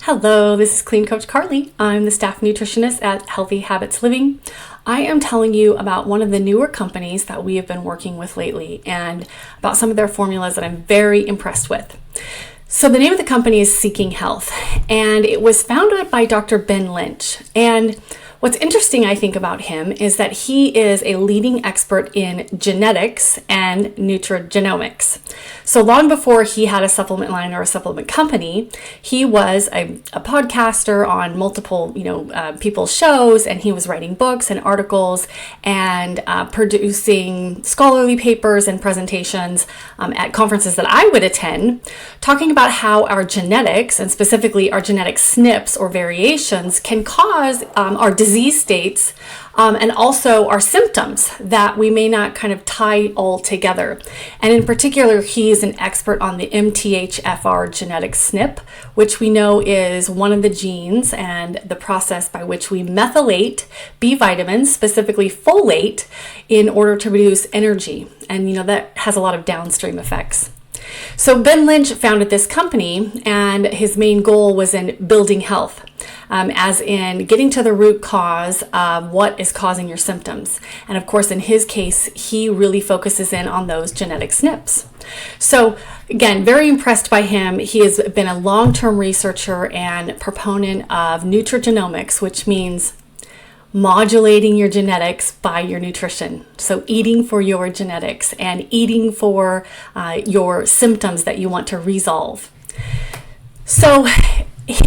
Hello, this is Clean Coach Carly. I'm the staff nutritionist at Healthy Habits Living. I am telling you about one of the newer companies that we have been working with lately and about some of their formulas that I'm very impressed with. So the name of the company is Seeking Health, and it was founded by Dr. Ben Lynch. And what's interesting, I think, about him is that he is a leading expert in genetics and nutrigenomics. So long before he had a supplement line or a supplement company, he was a podcaster on multiple, people's shows, and he was writing books and articles and producing scholarly papers and presentations at conferences that I would attend, talking about how our genetics, and specifically our genetic SNPs or variations, can cause our disease states and also our symptoms that we may not kind of tie all together. And in particular, he's an expert on the MTHFR genetic SNP, which we know is one of the genes and the process by which we methylate B vitamins, specifically folate, in order to produce energy. And that has a lot of downstream effects. So Ben Lynch founded this company, and his main goal was in building health, as in getting to the root cause of what is causing your symptoms. And of course, in his case, he really focuses in on those genetic SNPs. So again, very impressed by him. He has been a long-term researcher and proponent of nutrigenomics, which means modulating your genetics by your nutrition. So eating for your genetics and eating for your symptoms that you want to resolve. So,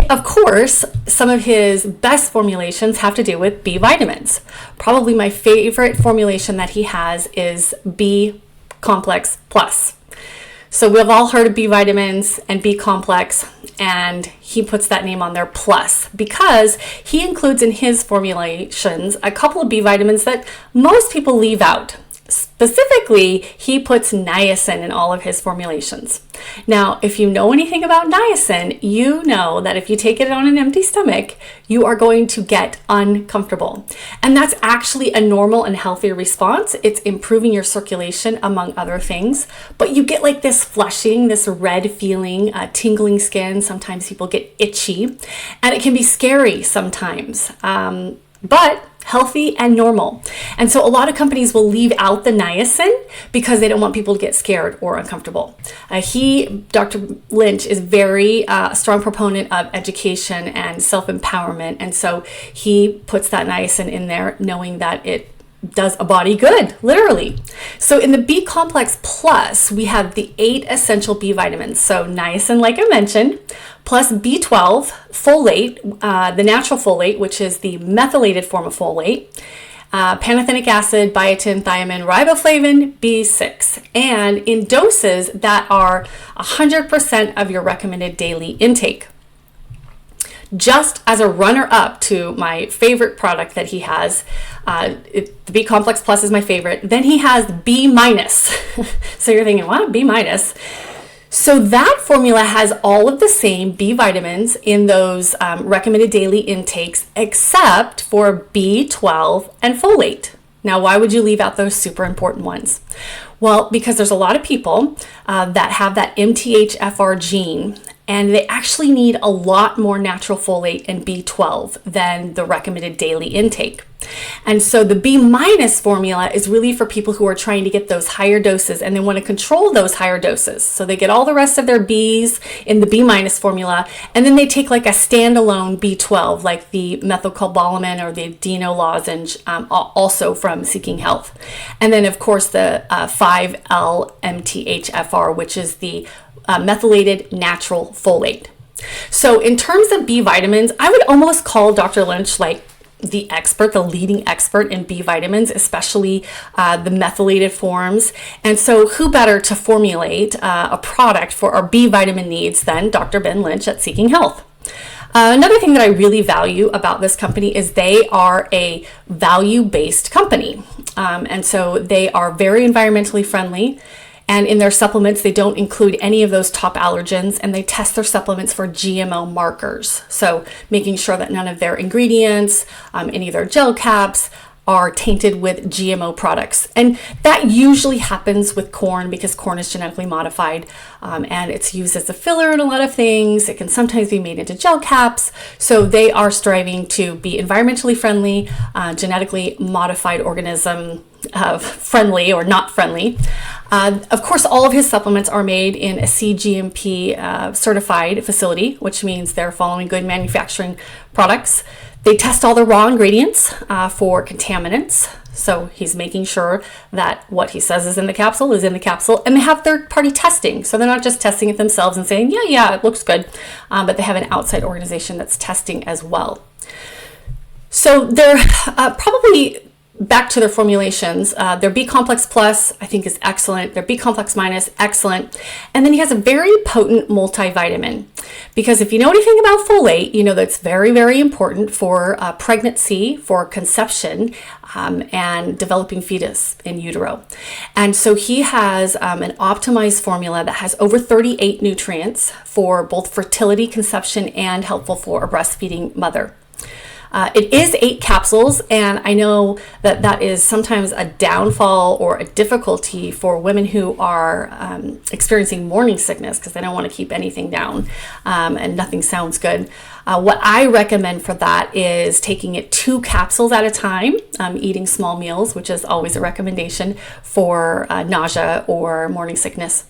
of course, some of his best formulations have to do with B vitamins. Probably my favorite formulation that he has is B complex plus. So we've all heard of B vitamins and B complex, and he puts that name on there, plus, because he includes in his formulations a couple of B vitamins that most people leave out. Specifically, he puts niacin in all of his formulations. Now, if you know anything about niacin, you know that if you take it on an empty stomach, you are going to get uncomfortable. And that's actually a normal and healthy response. It's improving your circulation, among other things. But you get like this flushing, this red feeling, tingling skin. Sometimes people get itchy, and it can be scary sometimes. But healthy and normal. And so a lot of companies will leave out the niacin because they don't want people to get scared or uncomfortable. Dr. Lynch, is very strong proponent of education and self-empowerment. And so he puts that niacin in there knowing that it does a body good, literally. So in the B complex plus, we have the 8 essential B vitamins. So niacin, like I mentioned, plus B12, folate, the natural folate, which is the methylated form of folate, pantothenic acid, biotin, thiamine, riboflavin, B6, and in doses that are 100% of your recommended daily intake. Just as a runner-up to my favorite product that he has, the B complex plus is my favorite. Then he has B minus. So you're thinking, what? B minus? So that formula has all of the same B vitamins in those recommended daily intakes, except for B12 and folate. Now, why would you leave out those super important ones? Well, because there's a lot of people that have that MTHFR gene, and they actually need a lot more natural folate and B12 than the recommended daily intake. And so the B minus formula is really for people who are trying to get those higher doses, and they want to control those higher doses. So they get all the rest of their Bs in the B minus formula, and then they take like a standalone B12, like the methylcobalamin or the Dino lozenge, also from Seeking Health. And then of course the 5-L-MTHFR, which is the methylated natural folate. So in terms of B vitamins, I would almost call Dr. Lynch like the expert, the leading expert in B vitamins, especially the methylated forms. And so who better to formulate a product for our B vitamin needs than Dr. Ben Lynch at Seeking Health. Another thing that I really value about this company is they are a value-based company. And so they are very environmentally friendly. And in their supplements, they don't include any of those top allergens, and they test their supplements for GMO markers. So making sure that none of their ingredients, any of their gel caps, are tainted with GMO products. And that usually happens with corn because corn is genetically modified, and it's used as a filler in a lot of things. It can sometimes be made into gel caps. So they are striving to be environmentally friendly, genetically modified organism friendly or not friendly. Of course, all of his supplements are made in a CGMP certified facility, which means they're following good manufacturing products. They test all the raw ingredients for contaminants. So he's making sure that what he says is in the capsule is in the capsule, and they have third-party testing. So they're not just testing it themselves and saying, yeah, it looks good, but they have an outside organization that's testing as well. So they're probably back to their formulations. Their B complex plus, I think, is excellent. Their B complex minus, excellent. And then he has a very potent multivitamin, because if you know anything about folate, you know that's very, very important for pregnancy, for conception, and developing fetus in utero. And so he has an optimized formula that has over 38 nutrients for both fertility, conception, and helpful for a breastfeeding mother. It is 8 capsules, and I know that that is sometimes a downfall or a difficulty for women who are experiencing morning sickness because they don't want to keep anything down, and nothing sounds good. What I recommend for that is taking it 2 capsules at a time, eating small meals, which is always a recommendation for nausea or morning sickness.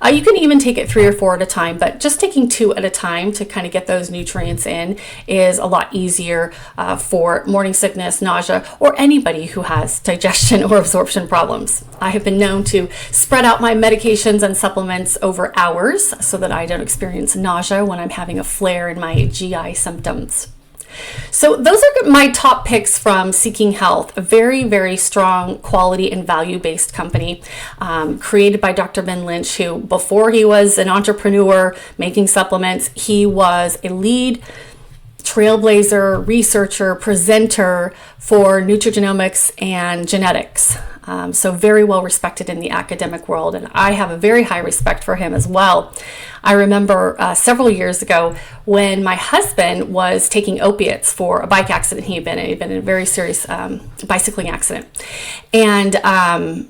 You can even take it 3 or 4 at a time, but just taking 2 at a time to kind of get those nutrients in is a lot easier for morning sickness, nausea, or anybody who has digestion or absorption problems. I have been known to spread out my medications and supplements over hours so that I don't experience nausea when I'm having a flare in my GI symptoms. So those are my top picks from Seeking Health, a very, very strong quality and value-based company created by Dr. Ben Lynch, who before he was an entrepreneur making supplements, he was a lead trailblazer, researcher, presenter for nutrigenomics and genetics. So very well respected in the academic world, and I have a very high respect for him as well. I remember several years ago when my husband was taking opiates for a bike accident he'd been in a very serious bicycling accident. And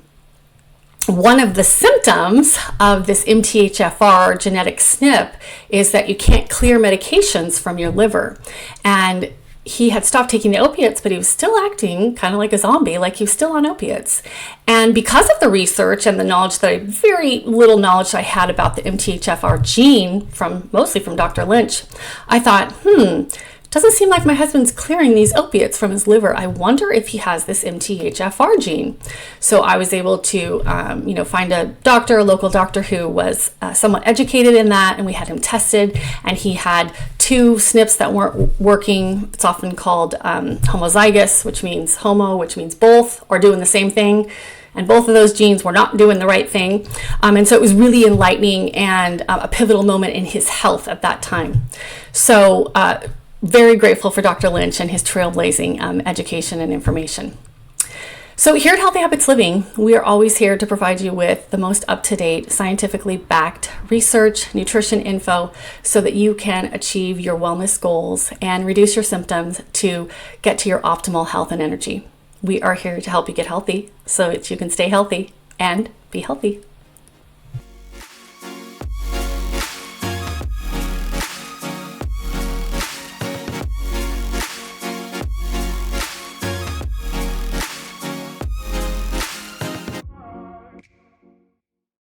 one of the symptoms of this MTHFR genetic SNP is that you can't clear medications from your liver. And he had stopped taking the opiates, but he was still acting kind of like a zombie, like he was still on opiates. And because of the research and the knowledge very little knowledge I had about the MTHFR gene, mostly from Dr. Lynch, I thought, doesn't seem like my husband's clearing these opiates from his liver. I wonder if he has this MTHFR gene. So I was able to, find a local doctor who was somewhat educated in that, and we had him tested, and he had 2 SNPs that weren't working. It's often called homozygous, which means homo, which means both, or doing the same thing. And both of those genes were not doing the right thing. And so it was really enlightening and a pivotal moment in his health at that time. So very grateful for Dr. Lynch and his trailblazing education and information. So here at Healthy Habits Living, we are always here to provide you with the most up-to-date, scientifically backed research, nutrition info, so that you can achieve your wellness goals and reduce your symptoms to get to your optimal health and energy. We are here to help you get healthy so that you can stay healthy and be healthy.